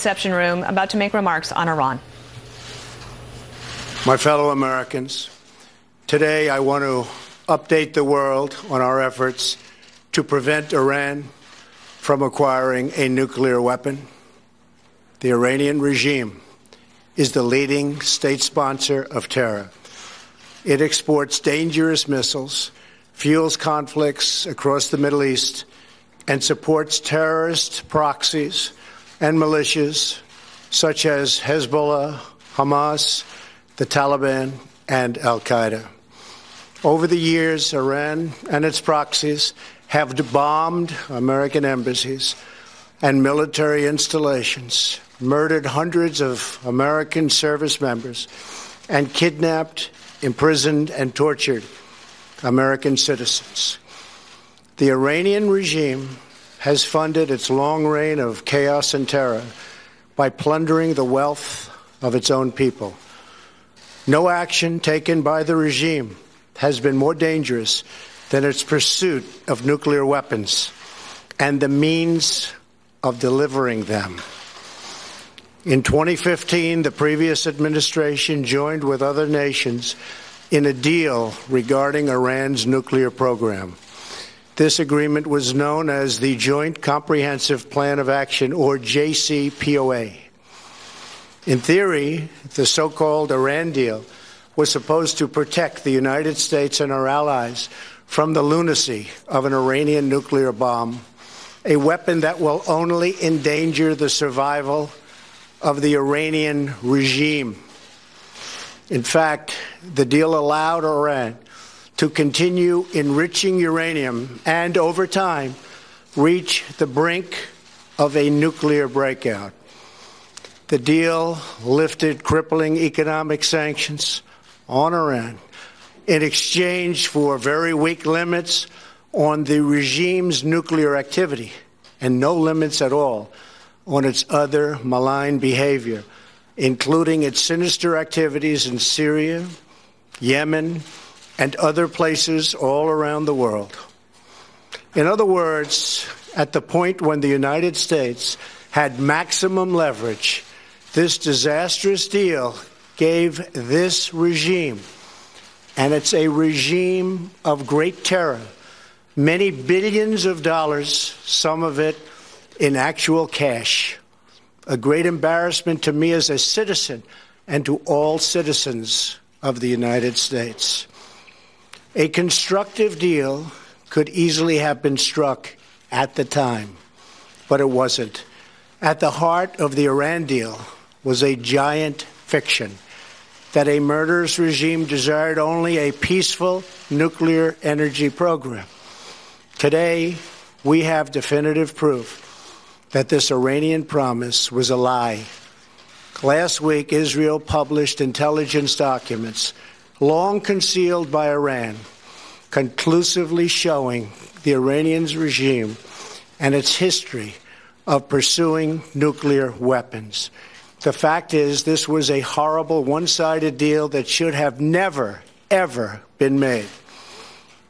reception room about to make remarks on Iran. My fellow Americans, today I want to update the world on our efforts to prevent Iran from acquiring a nuclear weapon. The Iranian regime is the leading state sponsor of terror. It exports dangerous missiles, fuels conflicts across the Middle East, and supports terrorist proxies and militias such as Hezbollah, Hamas, the Taliban, and al-Qaeda. Over the years, Iran and its proxies have bombed American embassies and military installations, murdered hundreds of American service members, and kidnapped, imprisoned, and tortured American citizens. The Iranian regime has funded its long reign of chaos and terror by plundering the wealth of its own people. No action taken by the regime has been more dangerous than its pursuit of nuclear weapons and the means of delivering them. In 2015, the previous administration joined with other nations in a deal regarding Iran's nuclear program. This agreement was known as the Joint Comprehensive Plan of Action, or JCPOA. In theory, the so-called Iran deal was supposed to protect the United States and our allies from the lunacy of an Iranian nuclear bomb, a weapon that will only endanger the survival of the Iranian regime. In fact, the deal allowed Iran to continue enriching uranium and, over time, reach the brink of a nuclear breakout. The deal lifted crippling economic sanctions on Iran in exchange for very weak limits on the regime's nuclear activity and no limits at all on its other malign behavior, including its sinister activities in Syria, Yemen, and other places all around the world. In other words, at the point when the United States had maximum leverage, this disastrous deal gave this regime, and it's a regime of great terror, many billions of dollars, some of it in actual cash. A great embarrassment to me as a citizen and to all citizens of the United States. A constructive deal could easily have been struck at the time, but it wasn't. At the heart of the Iran deal was a giant fiction that a murderous regime desired only a peaceful nuclear energy program. Today, we have definitive proof that this Iranian promise was a lie. Last week, Israel published intelligence documents long concealed by Iran, conclusively showing the Iranian regime and its history of pursuing nuclear weapons. The fact is, this was a horrible one-sided deal that should have never, ever been made.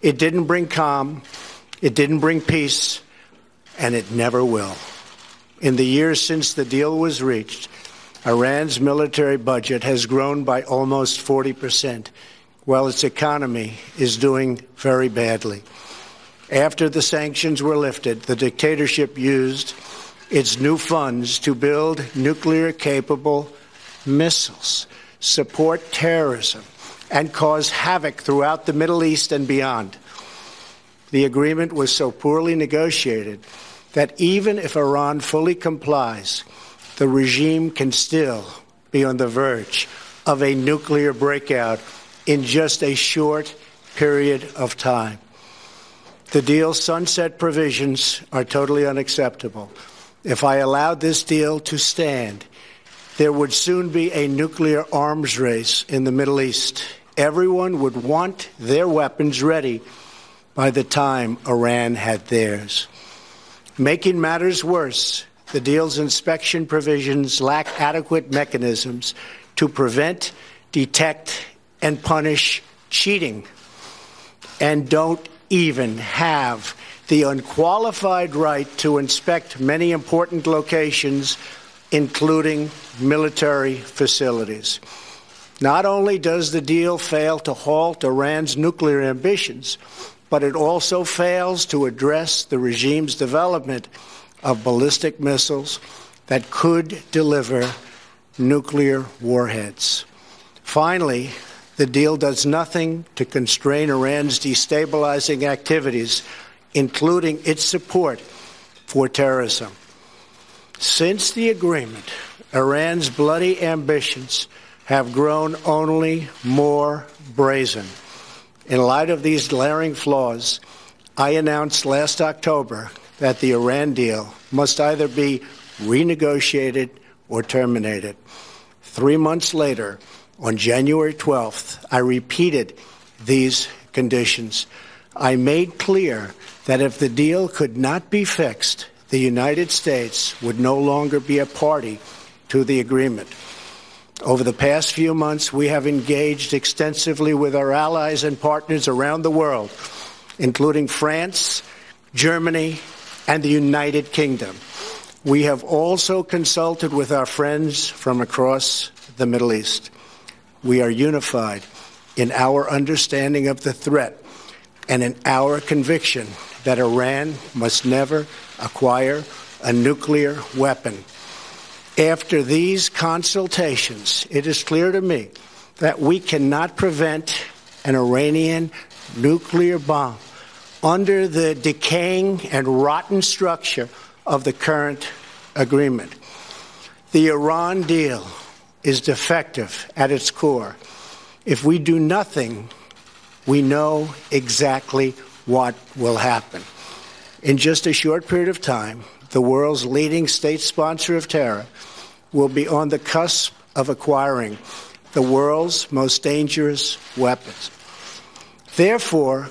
It didn't bring calm, it didn't bring peace, and it never will. In the years since the deal was reached, Iran's military budget has grown by almost 40%, while its economy is doing very badly. After the sanctions were lifted, the dictatorship used its new funds to build nuclear-capable missiles, support terrorism, and cause havoc throughout the Middle East and beyond. The agreement was so poorly negotiated that even if Iran fully complies, the regime can still be on the verge of a nuclear breakout in just a short period of time. The deal's sunset provisions are totally unacceptable. If I allowed this deal to stand, there would soon be a nuclear arms race in the Middle East. Everyone would want their weapons ready by the time Iran had theirs. Making matters worse, the deal's inspection provisions lack adequate mechanisms to prevent, detect, and punish cheating, and don't even have the unqualified right to inspect many important locations including military facilities. Not only does the deal fail to halt Iran's nuclear ambitions, but it also fails to address the regime's development of ballistic missiles that could deliver nuclear warheads. Finally, the deal does nothing to constrain Iran's destabilizing activities, including its support for terrorism. Since the agreement, Iran's bloody ambitions have grown only more brazen. In light of these glaring flaws, I announced last October that the Iran deal must either be renegotiated or terminated. 3 months later, on January 12th, I repeated these conditions. I made clear that if the deal could not be fixed, the United States would no longer be a party to the agreement. Over the past few months, we have engaged extensively with our allies and partners around the world, including France, Germany, and the United Kingdom. We have also consulted with our friends from across the Middle East. We are unified in our understanding of the threat and in our conviction that Iran must never acquire a nuclear weapon. After these consultations, it is clear to me that we cannot prevent an Iranian nuclear bomb under the decaying and rotten structure of the current agreement. The Iran deal is defective at its core. If we do nothing, we know exactly what will happen. In just a short period of time, the world's leading state sponsor of terror will be on the cusp of acquiring the world's most dangerous weapons. Therefore,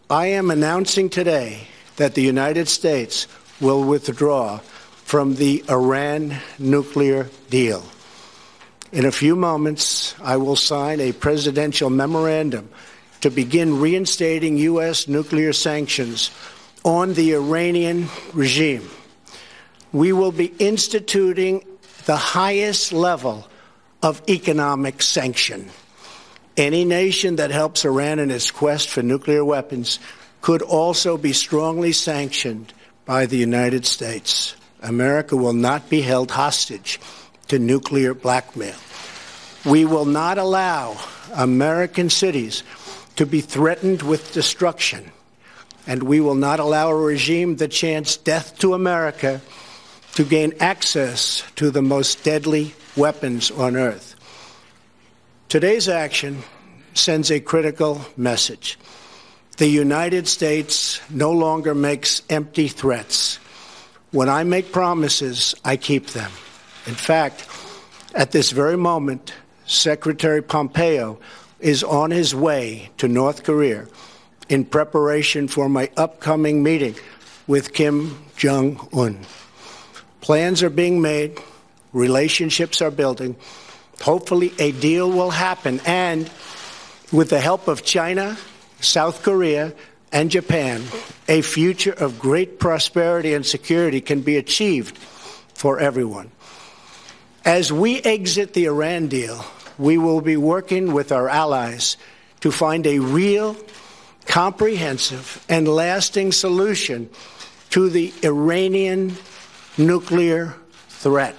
I am announcing today that the United States will withdraw from the Iran nuclear deal. In a few moments, I will sign a presidential memorandum to begin reinstating U.S. nuclear sanctions on the Iranian regime. We will be instituting the highest level of economic sanction. Any nation that helps Iran in its quest for nuclear weapons could also be strongly sanctioned by the United States. America will not be held hostage to nuclear blackmail. We will not allow American cities to be threatened with destruction, and we will not allow a regime that chants death to America to gain access to the most deadly weapons on earth. Today's action sends a critical message. The United States no longer makes empty threats. When I make promises, I keep them. In fact, at this very moment, Secretary Pompeo is on his way to North Korea in preparation for my upcoming meeting with Kim Jong-un. Plans are being made, relationships are building. Hopefully a deal will happen, and with the help of China, South Korea, and Japan, a future of great prosperity and security can be achieved for everyone. As we exit the Iran deal, we will be working with our allies to find a real, comprehensive, and lasting solution to the Iranian nuclear threat.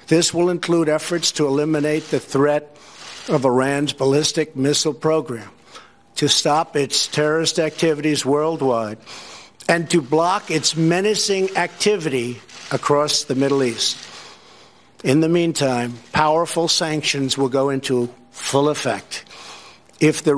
This will include efforts to eliminate the threat of Iran's ballistic missile program, to stop its terrorist activities worldwide, and to block its menacing activity across the Middle East. In the meantime, powerful sanctions will go into full effect. If the